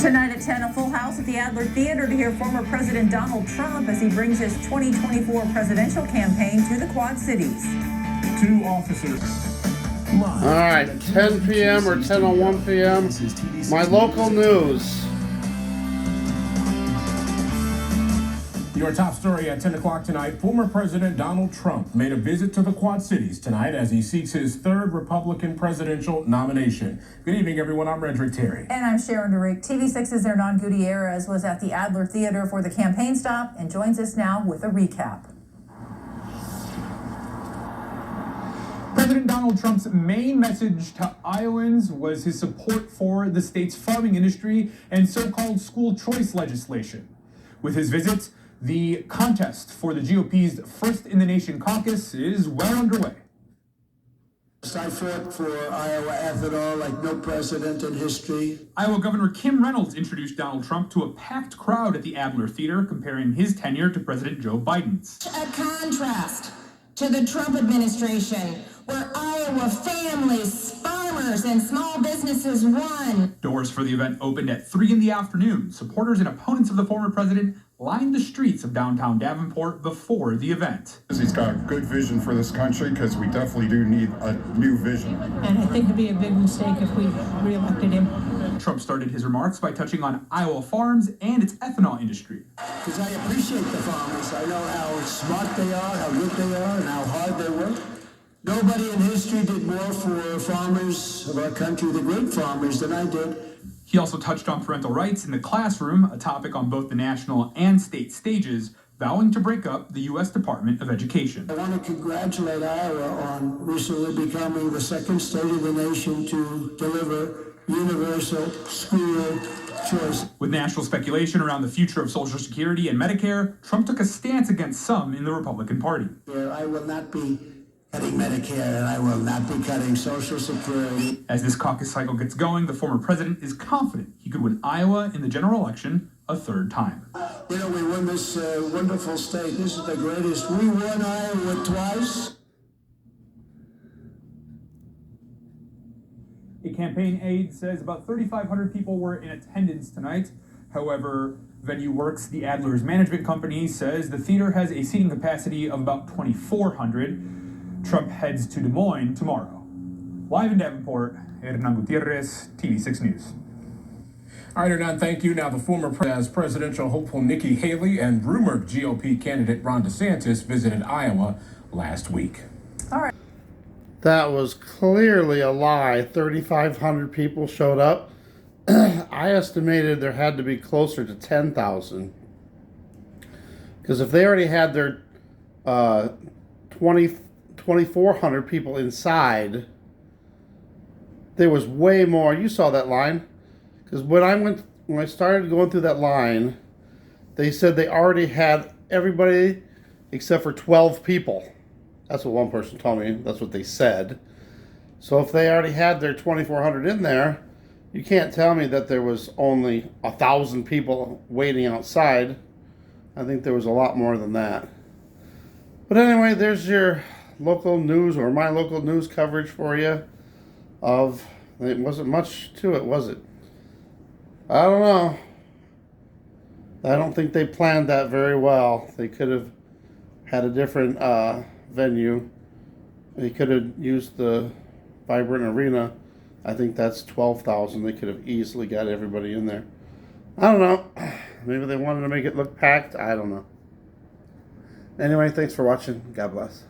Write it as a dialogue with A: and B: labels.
A: Tonight at 10, a full house at the Adler Theater to hear former President Donald Trump as he brings his 2024 presidential campaign to the Quad Cities.
B: 2 officers.
C: All right, 10 p.m. or 10:01 p.m. My local news.
B: Your top story at 10 o'clock tonight. Former President Donald Trump made a visit to the Quad Cities tonight as he seeks his 3rd Republican presidential nomination. Good evening, everyone. I'm Redrick Terry.
A: And I'm Sharon DeRick. TV6's Hernan Gutierrez was at the Adler Theater for the campaign stop and joins us now with a recap.
D: President Donald Trump's main message to Iowans was his support for the state's farming industry and so-called school choice legislation. With his visit, the contest for the GOP's first-in-the-nation caucus is well underway.
E: I fought for Iowa ethanol like no president in history.
D: Iowa Governor Kim Reynolds introduced Donald Trump to a packed crowd at the Adler Theater, comparing his tenure to President Joe Biden's.
F: A contrast to the Trump administration, where Iowa families, farmers, and small businesses won.
D: Doors for the event opened at 3 in the afternoon. Supporters and opponents of the former president lined the streets of downtown Davenport before the event.
G: He's got a good vision for this country because we definitely do need a new vision.
H: And I think it'd be a big mistake if we reelected him.
D: Trump started his remarks by touching on Iowa farms and its ethanol industry.
E: Because I appreciate the farmers. I know how smart they are, how good they are, and how hard they work. Nobody in history did more for farmers of our country, the great farmers, than I did.
D: He also touched on parental rights in the classroom, a topic on both the national and state stages, vowing to break up the U.S. Department of Education.
E: I want to congratulate Iowa on recently becoming the 2nd state of the nation to deliver universal school choice.
D: With national speculation around the future of Social Security and Medicare, Trump took a stance against some in the Republican Party.
E: I will not be cutting Medicare, and I will not be cutting Social Security.
D: As this caucus cycle gets going, the former president is confident he could win Iowa in the general election a 3rd time.
E: You know, we won this wonderful state. This is the greatest. We won Iowa twice.
D: A campaign aide says about 3,500 people were in attendance tonight. However, Venue Works, the Adler's management company, says the theater has a seating capacity of about 2,400. Trump heads to Des Moines tomorrow. Live in Davenport, Hernan Gutierrez, TV6 News.
B: All right, Hernan, thank you. Now, the former presidential hopeful Nikki Haley and rumored GOP candidate Ron DeSantis visited Iowa last week.
A: All right.
C: That was clearly a lie. 3,500 people showed up. I estimated there had to be closer to 10,000. Because if they already had their 2,400 people inside, there was way more. You saw that line. Because when I started going through that line, they said they already had everybody except for 12 people. That's what one person told me. That's what they said. So if they already had their 2,400 in there, you can't tell me that there was only 1,000 people waiting outside. I think there was a lot more than that. But anyway, there's your local news, or my local news coverage for you. It wasn't much to it, was it? I don't know. I don't think they planned that very well. They could have had a different venue. They could have used the Vibrant Arena. I think that's 12,000. They could have easily got everybody in there. I don't know. Maybe they wanted to make it look packed. I don't know. Anyway, thanks for watching. God bless.